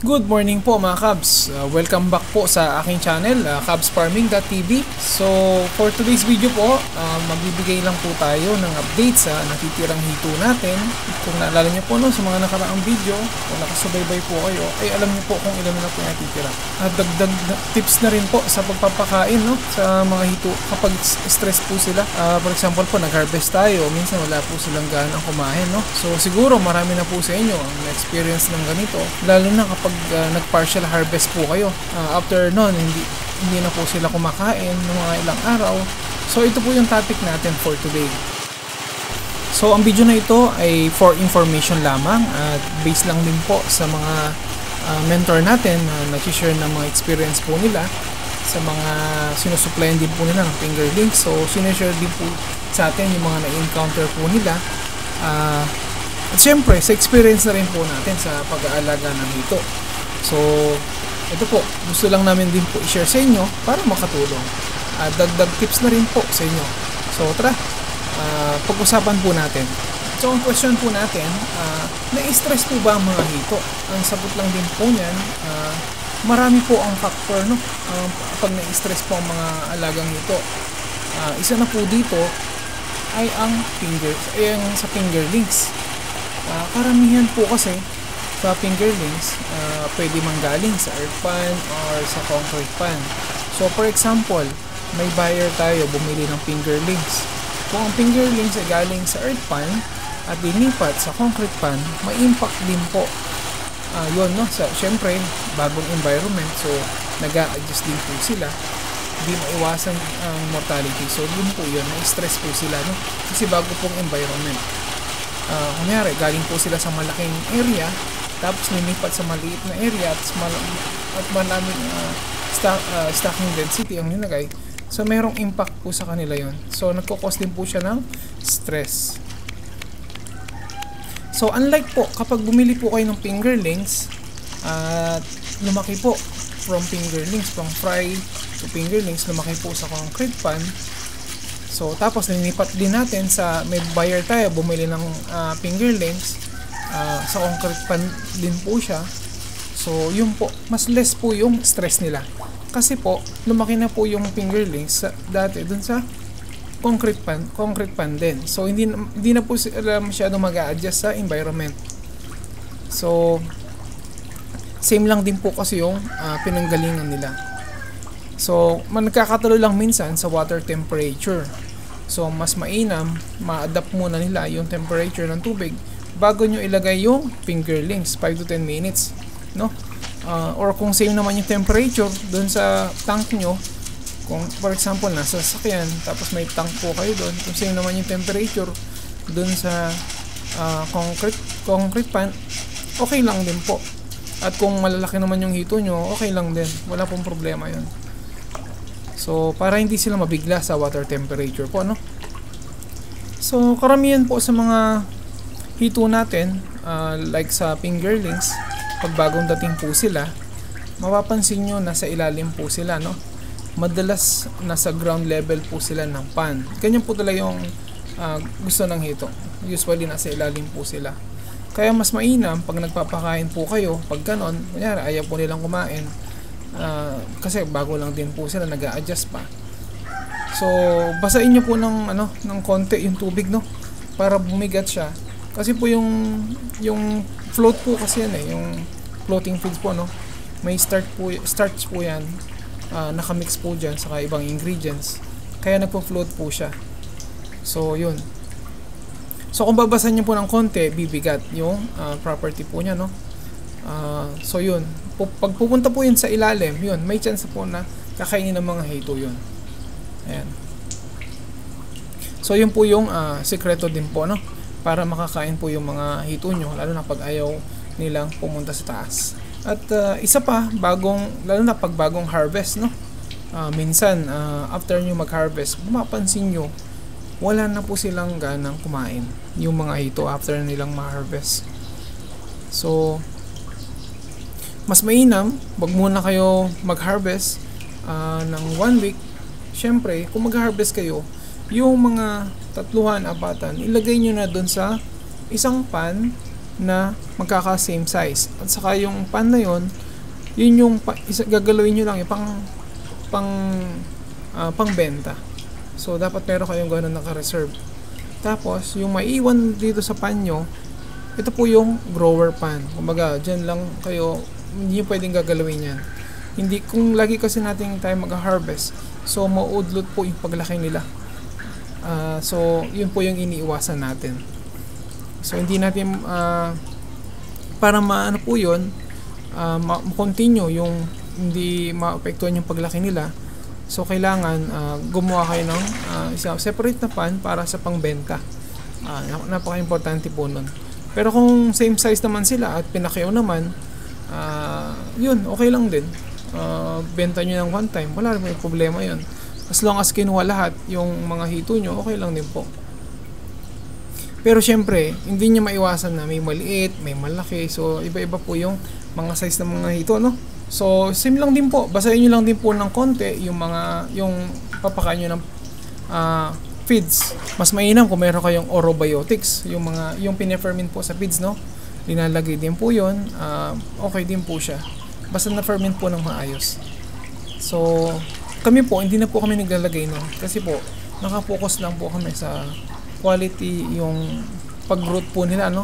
Good morning po mga Cubs. Welcome back po sa aking channel, cubsfarming.tv. So, for today's video po, magbibigay lang po tayo ng update sa natitirang hito natin. Kung naalala nyo po sa mga nakaraang video, kung nakasubaybay po kayo, ay alam nyo po kung ilan na po natitira. At dagdag tips na rin po sa pagpapakain sa mga hito kapag stress po sila. For example po, nag-harvest tayo, minsan wala po silang ganang kumain. So, siguro marami na po sa inyo ang experience ng ganito, lalo na kapag nag-partial harvest po kayo. After nun, hindi na po sila kumakain ng mga ilang araw. So ito po yung topic natin for today. So ang video na ito ay for information lamang at based lang din po sa mga mentor natin na nag-share ng mga experience po nila sa mga sinusuplayan din po nila ng fingerlings. So sinishare din po sa atin yung mga na-encounter po nila. At syempre, sa experience na rin po natin sa pag-aalaga ng hito. So, ito po, gusto lang namin din po i-share sa inyo para makatulong. Dagdag tips na rin po sa inyo. So, tara, pag-usapan po natin. So, ang question po natin, na-stress po ba ang mga hito? Ang sagot lang din po niyan, marami po ang factor, pag na-stress po ang mga alagang hito. Isa na po dito ay ang sa fingerlings. Karamihan po kasi sa fingerlings, pwede manggaling sa earth pan or sa concrete pan. So for example, may buyer tayo bumili ng fingerlings. Kung ang fingerlings ay galing sa earth pan at dinipat sa concrete pan, may impact din po. Syempre, bagong environment, so nag-a-adjust din po sila. Hindi maiwasan ang mortality. So yun po yun, na-stress po sila, kasi bago pong environment. Kunyari, galing po sila sa malaking area, tapos linipat sa maliit na area at maraming stocking density ang nilagay. So, mayroong impact po sa kanila yon. So, nagkukos din po siya ng stress. So, unlike po, kapag bumili po kayo ng fingerlings, at lumaki po from fry to fingerlings, lumaki po sa concrete pan. So, tapos nilipat din natin may buyer tayo, bumili ng fingerlings, sa concrete pan din po siya. So, yun po, mas less po yung stress nila. Kasi po, lumaki na po yung fingerlings dati dun sa concrete pan din. So, hindi na po sila masyadong mag-a-adjust sa environment. So, same lang din po kasi yung pinanggalingan nila. So, nagkakatalo lang minsan sa water temperature. So, mas mainam, ma-adapt muna nila yung temperature ng tubig bago nyo ilagay yung fingerlings, 5 to 10 minutes. Or kung same naman yung temperature dun sa tank nyo, kung for example, nasa sasakyan, tapos may tank po kayo dun, kung same naman yung temperature dun sa concrete pan, okay lang din po. At kung malalaki naman yung hito nyo, okay lang din. Wala pong problema yun. So, para hindi sila mabigla sa water temperature po, So, karamihan po sa mga hito natin, like sa fingerlings, pag bagong dating po sila, mapapansin nyo nasa ilalim po sila, Madalas nasa ground level po sila ng pan. Ganyan po talaga yung gusto ng hito. Usually nasa ilalim po sila. Kaya mas mainam pag nagpapakain po kayo, pag ganon, kunyari ayaw po nilang kumain, kasi bago lang din po sila, nag-a-adjust pa. So, basahin nyo po ng konti yung tubig, para bumigat siya. Kasi po yung float po kasi yan yung floating feeds po, may starch po yan, nakamix po dyan sa ibang ingredients. Kaya nagpo-float po siya. So, yun. So, kung babasahin nyo po ng konti, bibigat yung property po niya, So, yun. Pag pupunta po yun sa ilalim, yun, may chance po na kakainin ng mga hito yun. Ayan. So, yun po yung sekreto din po, para makakain po yung mga hito nyo, lalo na pag ayaw nilang pumunta sa taas. At isa pa, lalo na pag bagong harvest, minsan, after nyo mag-harvest, mapapansin nyo, wala na po silang ganang kumain yung mga hito after nilang ma-harvest. So, mas mainam, wag muna kayo mag-harvest ng 1 week. Syempre, kung mag-harvest kayo, yung mga 3, 4, ilagay nyo na dun sa isang pan na magkaka same size. At saka yung pan na yun yung gagalawin nyo lang yung pang benta. So dapat meron kayong ganun naka-reserve. Tapos yung maiwan dito sa pan nyo, ito po yung grower pan. Kumbaga dyan lang kayo, hindi nyo pwedeng gagalawin yan. Hindi, kung lagi kasi natin tayo mag-harvest, so maudlot po yung paglaki nila. So yun po yung iniiwasan natin. So hindi natin para maano po yun, ma-continue yung hindi maapektuhan yung paglaki nila. So kailangan gumawa kayo ng separate na pan para sa pangbenta. Napaka-importante po nun. Pero kung same size naman sila at pinakyaw naman, yun, okay lang din. Benta nyo ng one time, wala rin may problema yun. As long as kinuha lahat yung mga hito nyo, okay lang din po. Pero syempre, hindi nyo maiwasan na may maliit, may malaki. So iba-iba po yung mga size ng mga hito, no? So same lang din po, basahin nyo lang din po ng konti yung papakain nyo ng feeds. Mas mainam kung meron kayong orobiotics, yung pina-ferment po sa feeds, no? Linalagay din po yun, okay din po siya. Basta na-ferment po ng maayos. So kami po, hindi na po kami naglalagay nun. Kasi po, nakapokus lang po kami sa quality, yung pag-growth po nila, no?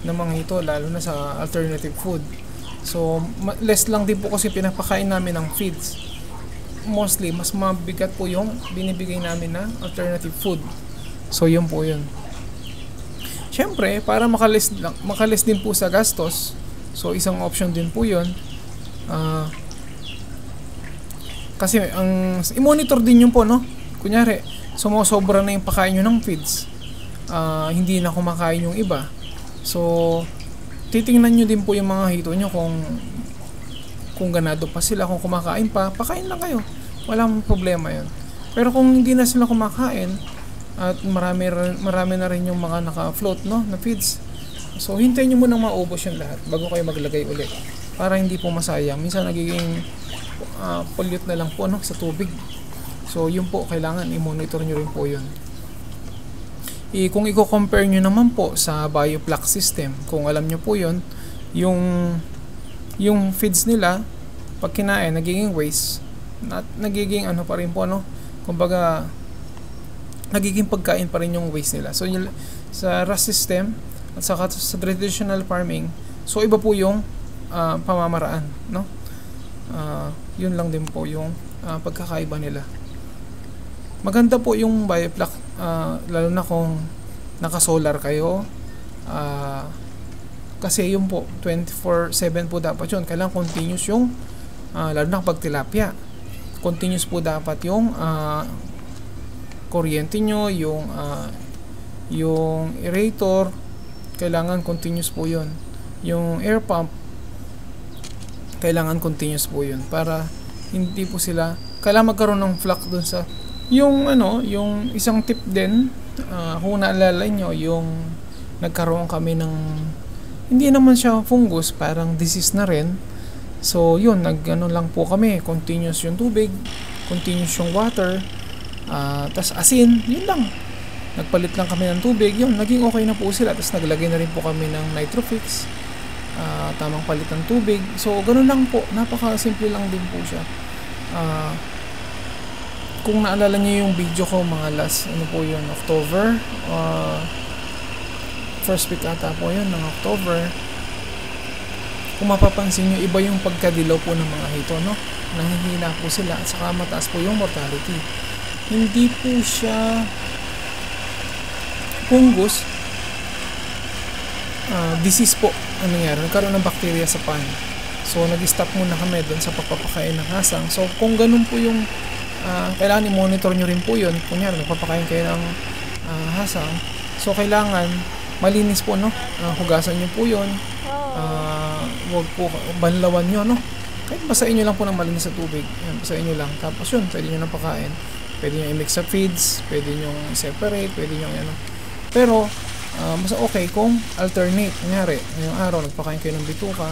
Ng mga ito, lalo na sa alternative food. So less lang din po kasi pinapakain namin ng feeds. Mostly, mas mabigat po yung binibigay namin na alternative food. So yun po yun. Syempre, para makalis din po sa gastos, so isang option din po yun. Kasi i-monitor din yun po, no? Kunyari, sumusobra na yung pakain nyo ng feeds, hindi na kumakain yung iba. So titingnan nyo din po yung mga hito nyo kung ganado pa sila, kung kumakain pa, pakain lang kayo, walang problema yun. Pero kung hindi na sila kumakain at marami na rin yung mga naka-float, no, na feeds, so hintayin nyo munang maubos yung lahat bago kayo maglagay ulit para hindi po masayang. Minsan nagiging pollute na lang po, no, sa tubig. So yun po, kailangan i-monitor nyo rin po yun. Kung i-compare nyo naman po sa BioPlac system, kung alam nyo po yun, yung feeds nila pag kinain nagiging waste, at nagiging ano pa rin po, no, kumbaga nagiging pagkain pa rin yung waste nila. So sa RAS system at saka sa traditional farming, so iba po yung pamamaraan, no. Yun lang din po yung pagkakaiba nila. Maganda po yung BioPlac, lalo na kung naka-solar kayo, kasi yun po 24/7 po dapat yun. Kailangan continuous yung lalo na kapag tilapia, continuous po dapat yung kuryente nyo, yung aerator, kailangan continuous po yun. Yung air pump, kailangan continuous po yun para hindi po sila, kailangan magkaroon ng flock dun sa yung isang tip din, kung naalala nyo, yung nagkaroon kami ng, hindi naman siya fungus, parang disease na rin. So yun, lang po kami, continuous yung tubig, continuous yung water, tas asin, yun lang. Nagpalit lang kami ng tubig, yun, naging okay na po sila. Tas naglagay na rin po kami ng Nitrofix, tamang palit ng tubig. So ganun lang po, napaka-simple lang din po siya. Kung naalala niyo yung video ko, mga last, October, first week ata po yun ng October, kung mapapansin nyo, iba yung pagkadilaw po ng mga hito, no? Nanghihina po sila at saka mataas po yung mortality. Hindi po siya fungus, disease po ang nangyari. Nagkaroon ng bacteria sa pan. So nag-stop muna kami doon sa pagpapakain ng hasang. So kung ganun po yung kailangan i-monitor nyo rin po yun. Kunyari nagpapakain kayo ng hasang, so kailangan malinis po, no? Hugasan nyo po yun. Huwag po banlawan nyo, no? Kahit basahin nyo lang po ng malinis sa tubig. Yan, basahin nyo lang. Tapos yun, pwede nyo nang pakain. Pwede nyo i-mix sa feeds, pwede nyo separate, pwede nyo Pero mas okay kung alternate. Kunyari, ngayong araw nagpakain kayo ng bituka,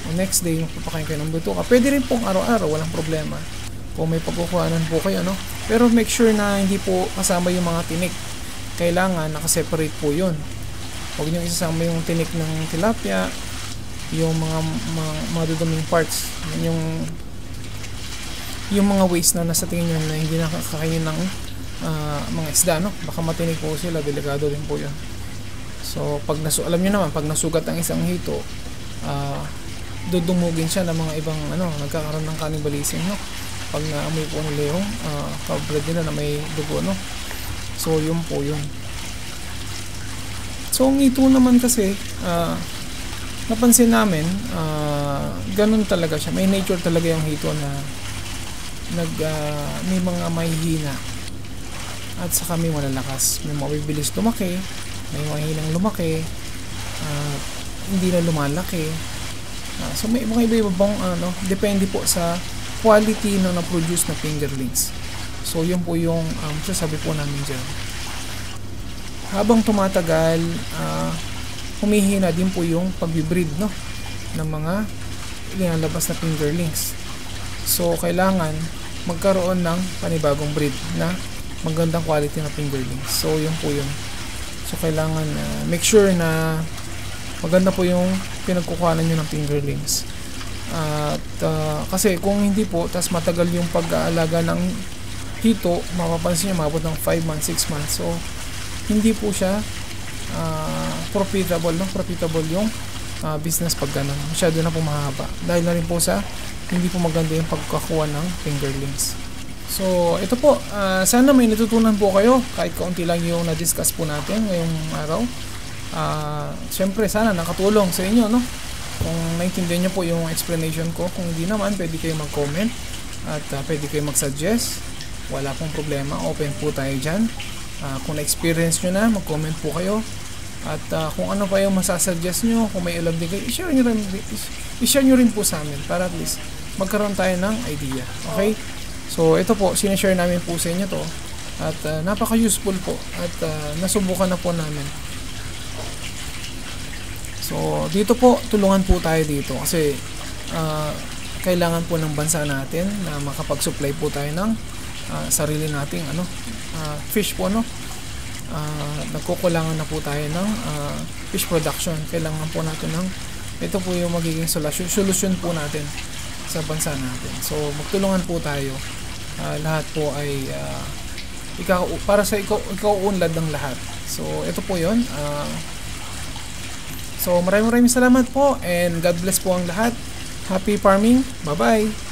o next day nagpapakain kayo ng bituka. Pwede rin pong araw-araw, walang problema kung may pagkukuhanan po kayo, no? Pero make sure na hindi po kasama yung mga tinik. Kailangan nakaseparate po yun. Huwag niyo isasama yung tinik ng tilapia, yung mga duduming parts, yung mga waste na nasa tingin nyo na hindi nakakain ng mga isda, no? Baka matinik po sila, delikado din po yun. So pag alam nyo naman, pag nasugat ang isang hito, dudumugin siya ng mga ibang nagkakaroon ng cannibalism, no? Pag naamoy po nila yung kabred nila na may dugo, no? So yun po yun. So ang hito naman kasi napansin namin, ganun talaga siya, may nature talaga yung hito na may mga mahihina at saka may malalakas, may mabibilis lumaki, may mahihinang lumaki, hindi na lumalaki. So may mga iba-iba bang depende po sa quality ng na-produce na fingerlings. So yun po yung sasabi po namin dyan. Habang tumatagal, humihina din po yung pagbibreed, no, ng mga linalabas na fingerlings. So kailangan magkaroon ng panibagong breed na magandang quality na fingerlings. So yun po yun. So kailangan make sure na maganda po yung pinagkukuhanan nyo ng fingerlings. At kasi kung hindi po, tas matagal yung pag-aalaga ng hito, mapapansin nyo mabot ng 5 months, 6 months. So hindi po siya profitable yung business pag ganun. Masyado na po mahaba. Dahil na rin po sa hindi po maganda yung pagkakuha ng fingerlings. So ito po, sana may natutunan po kayo kahit kaunti lang yung na-discuss po natin ngayong araw. Siyempre sana nakatulong sa inyo, no? Kung naintindihan nyo po yung explanation ko. Kung hindi naman, pwede kayo mag-comment at pwede kayo mag-suggest. Wala pong problema, open po tayo dyan. Kung na-experience nyo na, mag-comment po kayo. At kung ano pa yung masasuggest nyo, kung may alam din kayo, i-share nyo rin po sa amin para at least magkaroon tayo ng idea. Okay? So ito po, sinishare namin po sa inyo to at napaka-useful po at nasubukan na po namin. So dito po, tulungan po tayo dito kasi kailangan po ng bansa natin na makapag-supply po tayo ng sarili nating fish po, no? Nagkukulangan na po tayo ng fish production. Kailangan po natin ng ito po yung magiging solusyon po natin sa bansa natin. So magtulungan po tayo. Lahat po ay para sa ikaw unlad ng lahat. So ito po yun. So maraming salamat po and God bless po ang lahat. Happy farming. Bye bye.